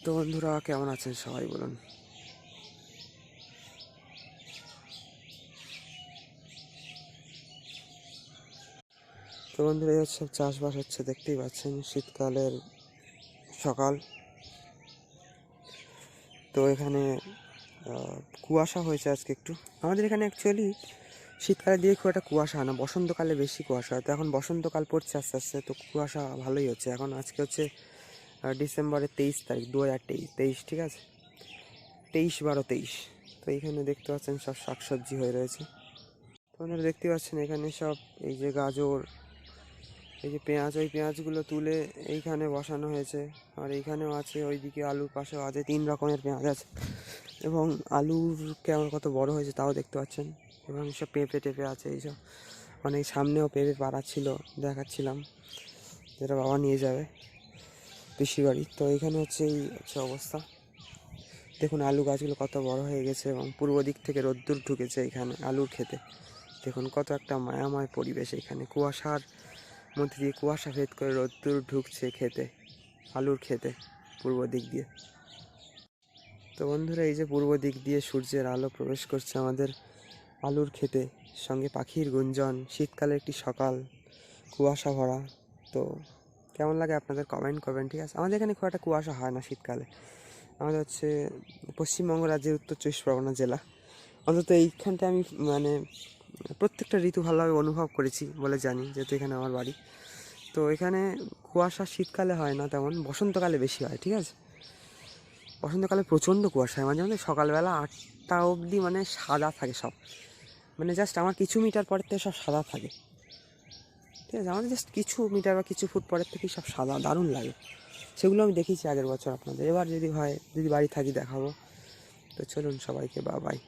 তো বন্ধুরা কেমন আছেন সবাই বলুন। তো বন্ধুরা এই হচ্ছে চাষবাস হচ্ছে, দেখতেই পাচ্ছেন শীতকালের সকাল। তো এখানে কুয়াশা হয়েছে আজকে একটু। আমাদের এখানে অ্যাকচুয়ালি শীতকালে দিয়ে খুব একটা কুয়াশা হয় না, বসন্তকালে বেশি কুয়াশা হয়। তো এখন বসন্তকাল পড়ছে আস্তে আস্তে, তো কুয়াশা ভালোই হচ্ছে। এখন আজকে হচ্ছে ডিসেম্বরের 23 তারিখ 2023, ঠিক আছে, 23/12/23। তো এইখানে দেখতে পাচ্ছেন সব শাকসবজি হয়ে রয়েছে। তো আপনারা দেখতে পাচ্ছেন এখানে সব এই যে গাজর, এই যে পেঁয়াজ, ওই পেঁয়াজগুলো তুলে এইখানে বসানো হয়েছে। আর এইখানেও আছে, ওইদিকে আলুর পাশেও আছে, 3 রকমের পেঁয়াজ আছে। এবং আলুর কেমন কত বড় হয়েছে তাও দেখতে পাচ্ছেন। এবং সব পেঁপে টেপে আছে এইসব। মানে এই সামনেও পেঁপে পাড়া ছিল, দেখাচ্ছিলাম, যেটা বাবা নিয়ে যাবে পিসির বাড়ি। তো এইখানে হচ্ছে এই হচ্ছে অবস্থা। দেখুন আলু গাছগুলো কত বড় হয়ে গেছে এবং পূর্ব দিক থেকে রোদ্দুর ঢুকেছে এখানে আলুর খেতে। দেখুন কত একটা মায়াময় পরিবেশ, এখানে কুয়াশার মধ্যে দিয়ে কুয়াশা ভেদ করে রোদ্দুর ঢুকছে খেতে, আলুর খেতে পূর্ব দিক দিয়ে। তো বন্ধুরা এই যে পূর্ব দিক দিয়ে সূর্যের আলো প্রবেশ করছে আমাদের আলুর খেতে, সঙ্গে পাখির গুঞ্জন, শীতকালে একটি সকাল, কুয়াশা ভরা। তো কেমন লাগে আপনাদের কমেন্ট করবেন, ঠিক আছে। আমাদের এখানে খুব একটা কুয়াশা হয় না শীতকালে। আমাদের হচ্ছে পশ্চিমবঙ্গ রাজ্যের উত্তর 24 পরগনা জেলা। অন্তত এইখানটা আমি মানে প্রত্যেকটা ঋতু ভালোভাবে অনুভব করেছি বলে জানি, যেহেতু এখানে আমার বাড়ি। তো এখানে কুয়াশা শীতকালে হয় না তেমন, বসন্তকালে বেশি হয়, ঠিক আছে। বসন্তকালে প্রচণ্ড কুয়াশা হয়, মাঝে মাঝে সকালবেলা 8টা অবধি মানে সাদা থাকে সব। মানে জাস্ট আমার কিছু মিটার পরের থেকে সব সাদা থাকে, ঠিক আছে। আমাদের জাস্ট কিছু মিটার বা কিছু ফুট পরের থেকেই সব সাদা, দারুণ লাগে। সেগুলো আমি দেখেছি আগের বছর আপনাদের। এবার যদি হয়, যদি বাড়ি থাকি দেখাবো। তো চলুন সবাইকে বাই।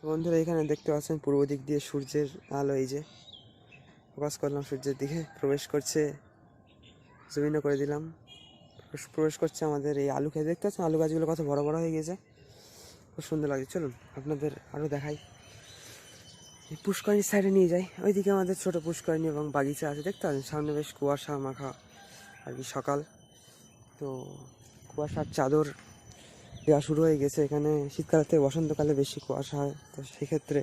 তো বন্ধুরা এখানে দেখতে পাচ্ছেন পূর্ব দিক দিয়ে সূর্যের আলো, এই যে ফোকাস করলাম সূর্যের দিকে, প্রবেশ করছে, জমিনও করে দিলাম, প্রবেশ করছে আমাদের এই আলু খেতে। দেখতে পাচ্ছেন আলু গাছগুলো কত বড় বড় হয়ে গেছে, খুব সুন্দর লাগছে। চলুন আপনাদের আরও দেখাই, এই পুষ্করিণীর সাইডে নিয়ে যাই। ওইদিকে আমাদের ছোটো পুষ্করিণী এবং বাগিচা আছে, দেখতে পাচ্ছেন সামনে বেশ কুয়াশা মাখা আর কি সকাল। তো কুয়াশার চাদর দেওয়া শুরু হয়ে গেছে এখানে। শীতকাল থেকে বসন্তকালে বেশি কুয়াশা হয়, তো সেক্ষেত্রে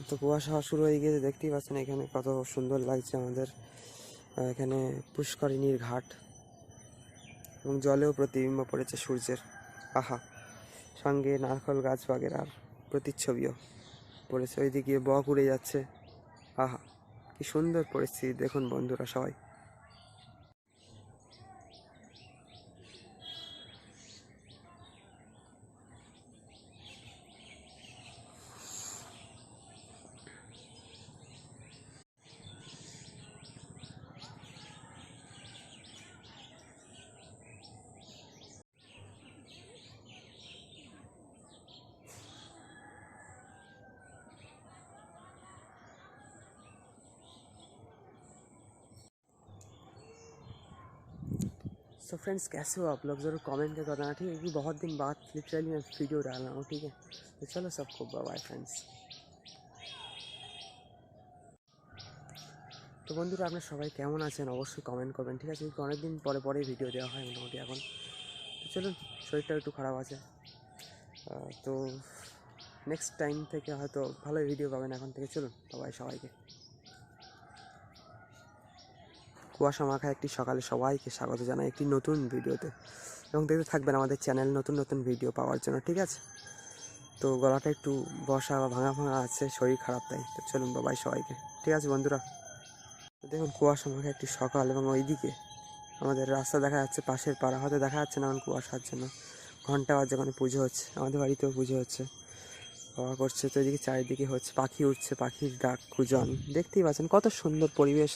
তো কুয়াশা হওয়া শুরু হয়ে গেছে। দেখতেই পাচ্ছেন এখানে কত সুন্দর লাগছে আমাদের এখানে পুষ্করিণীর ঘাট, এবং জলেও প্রতিবিম্ব পড়েছে সূর্যের, আহা। সঙ্গে নারকেল গাছ বাগেরার প্রতিচ্ছবিও পড়েছে, ওইদিকে বক উড়ে যাচ্ছে, আহা কি সুন্দর পরিস্থিতি দেখুন বন্ধুরা সবাই। सो फ्रेंड्स कैसे हो आप लोग, ज़रूर कमेंट करके बताना, ठीक है, क्योंकि बहुत दिन बाद लिटरली मैं वीडियो डाल रहा हूँ, ठीक है। तो चलो सबको बाय बाय फ्रेंड्स। তো বন্ধুরা আপনারা সবাই কেমন আছেন অবশ্যই কমেন্ট করবেন, ঠিক আছে। অনেক দিন পরে পরে ভিডিও দেওয়া হয় মোটামুটি এখন। তো চলুন, শরীরটা একটু খারাপ আছে, তো নেক্সট টাইম থেকে হয়তো ভালোই ভিডিও পাবেন এখন থেকে। চলুন বাই সবাইকে। কুয়াশা মাখা একটি সকালে সবাইকে স্বাগত জানাই একটি নতুন ভিডিওতে, এবং দেখতে থাকবেন আমাদের চ্যানেল নতুন নতুন ভিডিও পাওয়ার জন্য, ঠিক আছে। তো গলাটা একটু বসা বা ভাঙা ভাঙা আছে, শরীর খারাপ তাই। তো চলুন বাই সবাইকে, ঠিক আছে বন্ধুরা। দেখুন কুয়াশা মাখা একটি সকাল, এবং ওইদিকে আমাদের রাস্তা দেখা যাচ্ছে, পাশের পাড়া হয়তো দেখা যাচ্ছে না কারণ কুয়াশার জন্য। ঘন্টা বাজে, ওখানে পুজো হচ্ছে, আমাদের বাড়িতেও পুজো হচ্ছে, বাবা করছে। তো এদিকে চারিদিকে হচ্ছে, পাখি উঠছে, পাখির ডাক কুজন, দেখতেই পাচ্ছেন কত সুন্দর পরিবেশ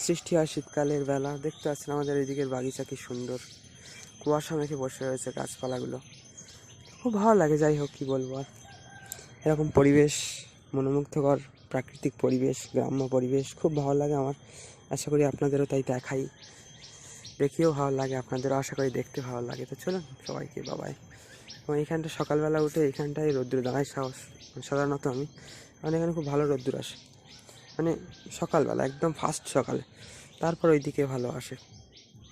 সৃষ্টি হয় শীতকালের বেলা। দেখতে পাচ্ছেন আমাদের এদিকের বাগিচা কি সুন্দর, কুয়াশা মেখে বসে রয়েছে গাছপালাগুলো, খুব ভালো লাগে। যাই হোক, কী বলবো আর, এরকম পরিবেশ মনোমুগ্ধকর প্রাকৃতিক পরিবেশ, গ্রাম্য পরিবেশ খুব ভালো লাগে আমার। আশা করি আপনাদেরও তাই দেখাই, দেখেও ভালো লাগে, আপনাদেরও আশা করি দেখতে ভালো লাগে। তো চলুন সবাইকে বাবাই। এবং এইখানটা সকালবেলা উঠে এইখানটায় রোদ্দুর দাঁড়ায় সাধারণত আমি, কারণ এখানে খুব ভালো রোদ্দুর আসে, মানে সকালবেলা একদম ফার্স্ট সকালে। তারপর ওই দিকে ভালো আসে,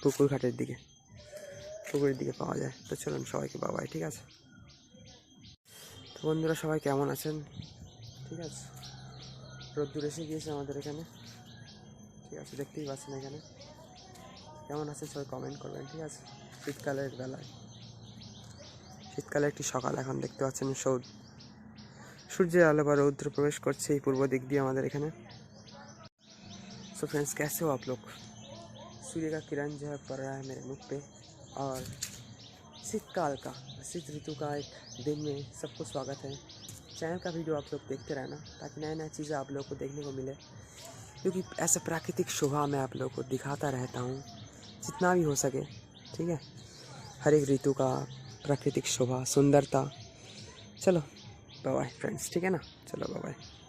পুকুর ঘাটের দিকে, পুকুরের দিকে পাওয়া যায়। তো চলুন সবাইকে বাবাই, ঠিক আছে? তো বন্ধুরা সবাই কেমন আছেন? ঠিক আছে, রোদ্দুর এসে গিয়েছে আমাদের এখানে, ঠিক আছে, দেখতেই পাচ্ছেন এখানে। কেমন আছে সবাই কমেন্ট করবেন, ঠিক আছে? শীতকালের বেলায়, শীতকালে একটি সকাল এখন দেখতে পাচ্ছেন, সূর্যের আলো বা রৌদ্র প্রবেশ করছে এই পূর্ব দিক দিয়ে আমাদের এখানে। सो फ्रेंड्स, कैसे हो आप लोग? सूर्य का किरण जो है पड़ रहा है मेरे मुख पे, और शीतकाल का, शीत ऋतु का एक दिन में सबको स्वागत है। चैनल का वीडियो आप लोग देखते रहना ताकि नए नए चीज़ें आप लोग को देखने को मिले, क्योंकि ऐसा प्राकृतिक शोभा मैं आप लोगों को दिखाता रहता हूँ जितना भी हो सके, ठीक है? हर एक ऋतु का प्राकृतिक शोभा, सुंदरता। चलो बाय बाय फ्रेंड्स, ठीक है ना? चलो बाय बाय।